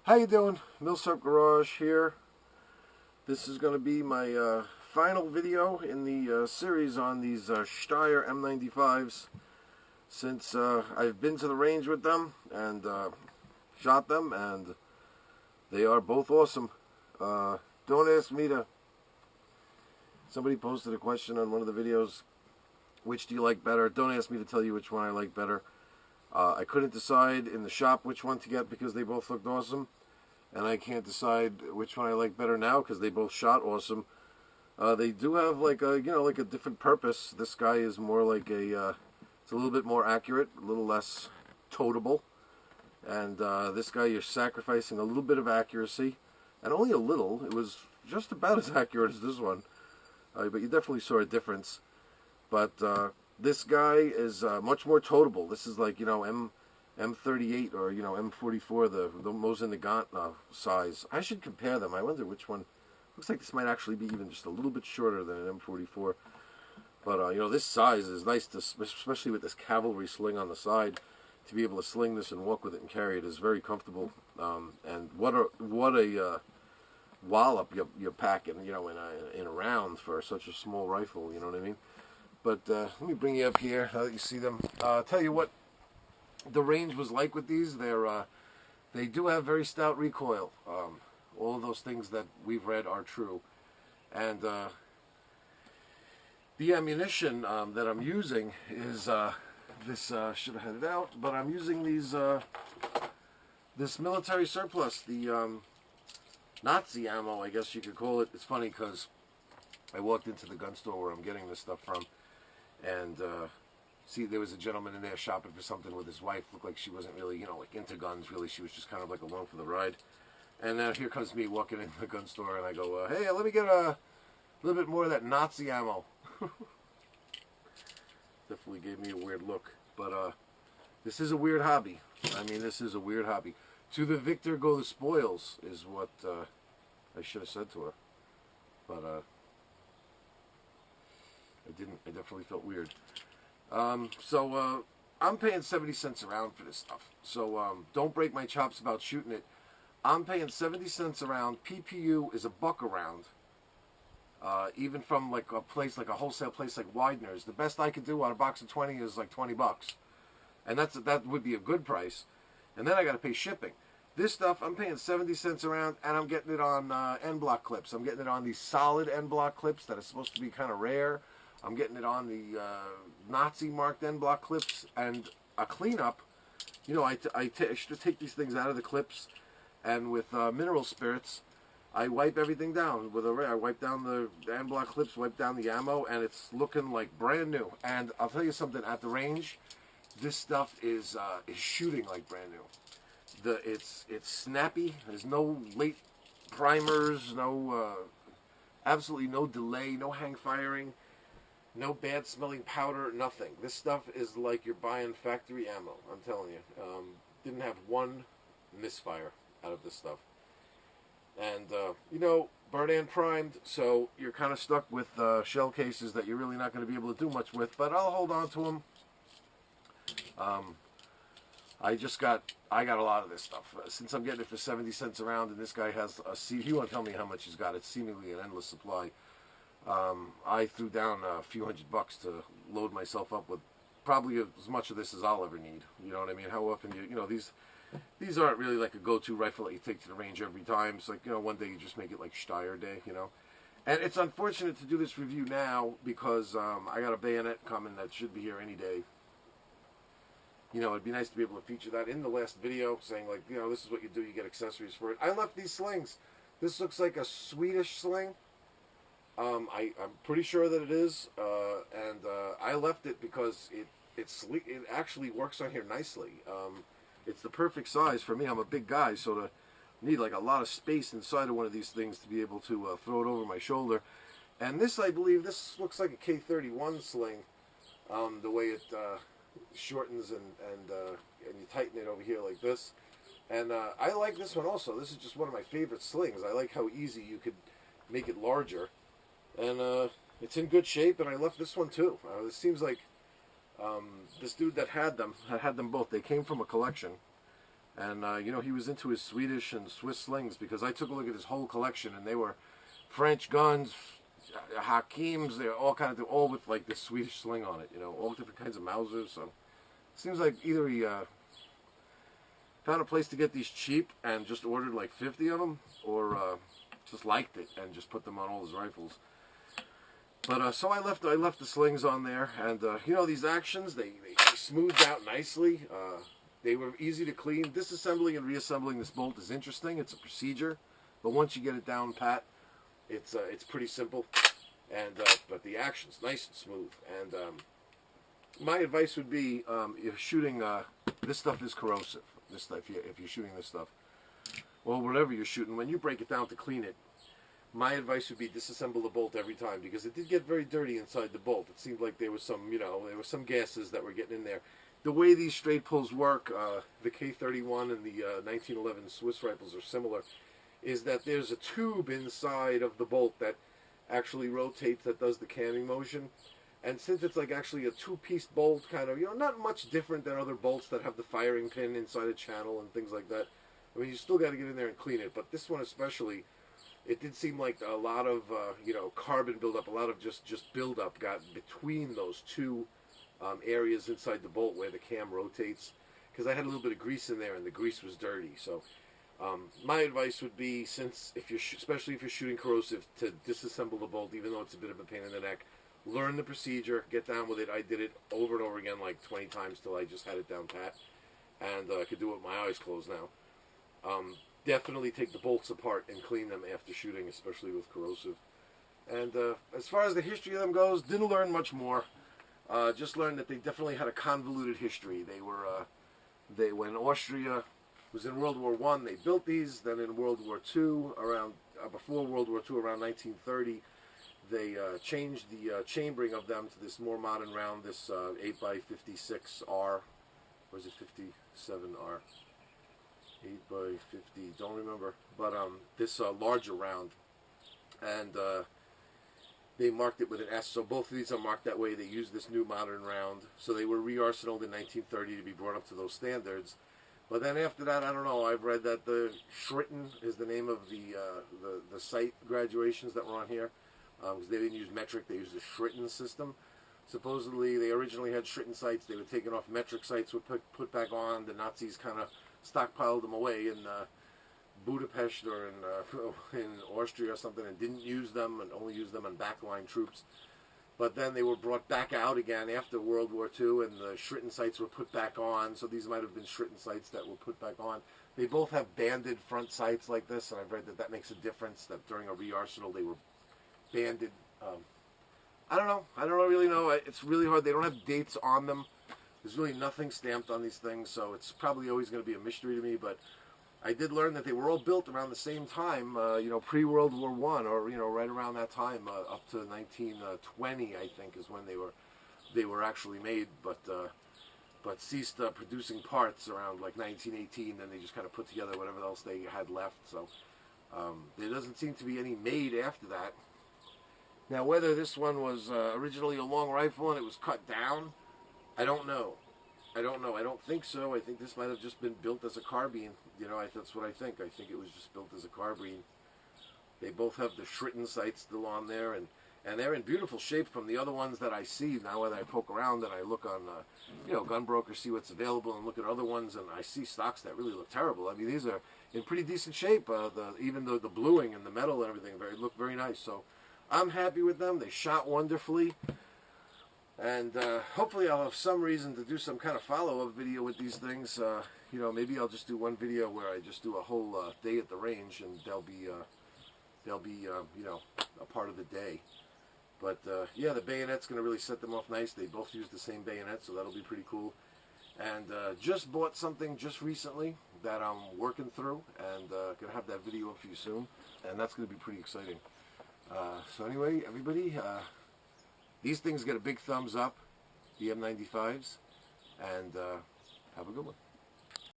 How you doing? Milsurp Garage here. This is going to be my final video in the series on these Steyr M95s. Since I've been to the range with them and shot them, and they are both awesome. Don't ask me to... Somebody posted a question on one of the videos, which do you like better? Don't ask me to tell you which one I like better. I couldn't decide in the shop which one to get because they both looked awesome. And I can't decide which one I like better now because they both shot awesome. They do have like a, like a different purpose. This guy is more like a, it's a little bit more accurate, a little less totable. And this guy, you're sacrificing a little bit of accuracy. And only a little. It was just about as accurate as this one. But you definitely saw a difference. But this guy is much more totable. This is like, M38 or, M44, the Mosin Nagant size. I should compare them. I wonder which one. Looks like this might actually be even just a little bit shorter than an M44. But, this size is nice, to, especially with this cavalry sling on the side. To be able to sling this and walk with it and carry it is very comfortable. And what a wallop you're packing, in a round for such a small rifle, you know what I mean? But let me bring you up here, let you see them. Tell you what the range was like with these. They do have very stout recoil. All of those things that we've read are true. And the ammunition that I'm using is this. Should have had it out, but I'm using these this military surplus, the Nazi ammo, I guess you could call it. It's funny because I walked into the gun store where I'm getting this stuff from, and see, there was a gentleman in there shopping for something with his wife. Looked like she wasn't really, like into guns, really. She was just kind of like along for the ride. And now here comes me walking into the gun store, and I go, hey, let me get a little bit more of that Nazi ammo. Definitely gave me a weird look. But this is a weird hobby. I mean, this is a weird hobby. To the victor go the spoils, is what I should have said to her. But I didn't. I definitely felt weird. So I'm paying 70 cents a round for this stuff. So don't break my chops about shooting it. I'm paying 70 cents a round. PPU is $1 a round. Even from like a place, like a wholesale place like Widener's, the best I could do on a box of 20 is like $20, and that would be a good price. And then I got to pay shipping. This stuff, I'm paying 70 cents a round, and I'm getting it on N-block clips. I'm getting it on these solid N-block clips that are supposed to be kind of rare. I'm getting it on the Nazi-marked N-block clips, and a cleanup. I should take these things out of the clips, and with mineral spirits, I wipe everything down with I wipe down the N-block clips, wipe down the ammo, and it's looking like brand new. And I'll tell you something, at the range, this stuff is shooting like brand new. It's snappy. There's no late primers, absolutely no delay, no hang firing, no bad smelling powder, nothing. This stuff is like you're buying factory ammo. I'm telling you. Didn't have one misfire out of this stuff. And burn and primed, so you're kind of stuck with shell cases that you're really not going to be able to do much with. But I'll hold on to them. I got a lot of this stuff. Since I'm getting it for 70 cents a round, and this guy has he won't tell me how much he's got. It's seemingly an endless supply. I threw down a few $100 to load myself up with probably as much of this as I'll ever need. You know what I mean? How often these aren't really like a go-to rifle that you take to the range every time. It's like, one day you just make it like Steyr Day, And it's unfortunate to do this review now because I got a bayonet coming that should be here any day. It'd be nice to be able to feature that in the last video, saying like, this is what you do, you get accessories for it. I left these slings. This looks like a Swedish sling. I'm pretty sure that it is, and I left it because it actually works on here nicely. It's the perfect size for me. I'm a big guy, so to need like a lot of space inside of one of these things to be able to throw it over my shoulder. And this, I believe, this looks like a K31 sling, the way it shortens and you tighten it over here like this. And I like this one also. This is just one of my favorite slings. I like how easy you could make it larger. And it's in good shape, and I left this one too. It seems like this dude that had them both. They came from a collection. And, you know, he was into his Swedish and Swiss slings, because I took a look at his whole collection, and they were French guns, Hakims, they're all all with like this Swedish sling on it, you know, all different kinds of Mausers. So it seems like either he found a place to get these cheap and just ordered like 50 of them, or just liked it and just put them on all his rifles. But so I left the slings on there, and you know, these actions, they smoothed out nicely. They were easy to clean. Disassembling and reassembling this bolt is interesting. It's a procedure, but once you get it down pat, it's pretty simple. And but the action's nice and smooth. And my advice would be, if shooting this stuff is corrosive. This stuff, if you're shooting this stuff, or whatever you're shooting, when you break it down to clean it, my advice would be disassemble the bolt every time, because it did get very dirty inside the bolt. It seemed like there was some, you know, there were some gases that were getting in there. The way these straight pulls work, the K31 and the 1911 Swiss rifles are similar, is that there's a tube inside of the bolt that actually rotates, that does the camming motion. And since it's like actually a two-piece bolt, kind of, you know, not much different than other bolts that have the firing pin inside a channel and things like that. I mean, you still got to get in there and clean it, but this one especially, it did seem like a lot of, you know, carbon buildup, a lot of just buildup got between those two areas inside the bolt where the cam rotates, because I had a little bit of grease in there, and the grease was dirty. So my advice would be, since especially if you're shooting corrosive, to disassemble the bolt, even though it's a bit of a pain in the neck. Learn the procedure, get down with it. I did it over and over again like 20 times till I just had it down pat, and I could do it with my eyes closed now. Definitely take the bolts apart and clean them after shooting, especially with corrosive. And as far as the history of them goes, didn't learn much more. Just learned that they definitely had a convoluted history. They were, when Austria was in World War I, they built these. Then in World War II, around before World War II, around 1930, they changed the chambering of them to this more modern round, this 8x56R, or is it 57R? 8x50, don't remember. But this larger round, and they marked it with an S. So both of these are marked that way. They used this new modern round. So they were re-arsenaled in 1930 to be brought up to those standards. But then after that, I don't know. I've read that the Schritten is the name of the sight graduations that were on here. Because they didn't use metric, they used the Schritten system. Supposedly, they originally had Schritten sights. They were taken off, metric sights were put back on. The Nazis kind of stockpiled them away in Budapest or in Austria or something, and didn't use them, and only used them on backline troops. But then they were brought back out again after World War II, and the Schritten sights were put back on. So these might have been Schritten sights that were put back on. They both have banded front sights like this, and I've read that that makes a difference, that during a re-arsenal they were banded. I don't know. I don't really know. It's really hard. They don't have dates on them. There's really nothing stamped on these things, so it's probably always going to be a mystery to me. But I did learn that they were all built around the same time, you know, pre-World War I, or, you know, right around that time, up to 1920, I think, is when they were actually made. But ceased producing parts around like 1918, and they just kind of put together whatever else they had left. So there doesn't seem to be any made after that. Now, whether this one was originally a long rifle and it was cut down, I don't know. I don't think so. I think this might have just been built as a carbine. You know, that's what I think. I think it was just built as a carbine. They both have the Schritten sights still on there, and they're in beautiful shape from the other ones that I see now. When I poke around and I look on, you know, Gunbroker, see what's available, and look at other ones, and I see stocks that really look terrible. I mean, these are in pretty decent shape. Even the bluing and the metal and everything look very nice. So I'm happy with them. They shot wonderfully. And hopefully I'll have some reason to do some kind of follow-up video with these things. You know, maybe I'll just do one video where I just do a whole day at the range, and they'll be you know, a part of the day. But yeah, the bayonet's going to really set them off nice. They both use the same bayonet, so that'll be pretty cool. And just bought something just recently that I'm working through, and going to have that video up for you soon. And that's going to be pretty exciting. So anyway, everybody, these things get a big thumbs up, the M95s, and have a good one.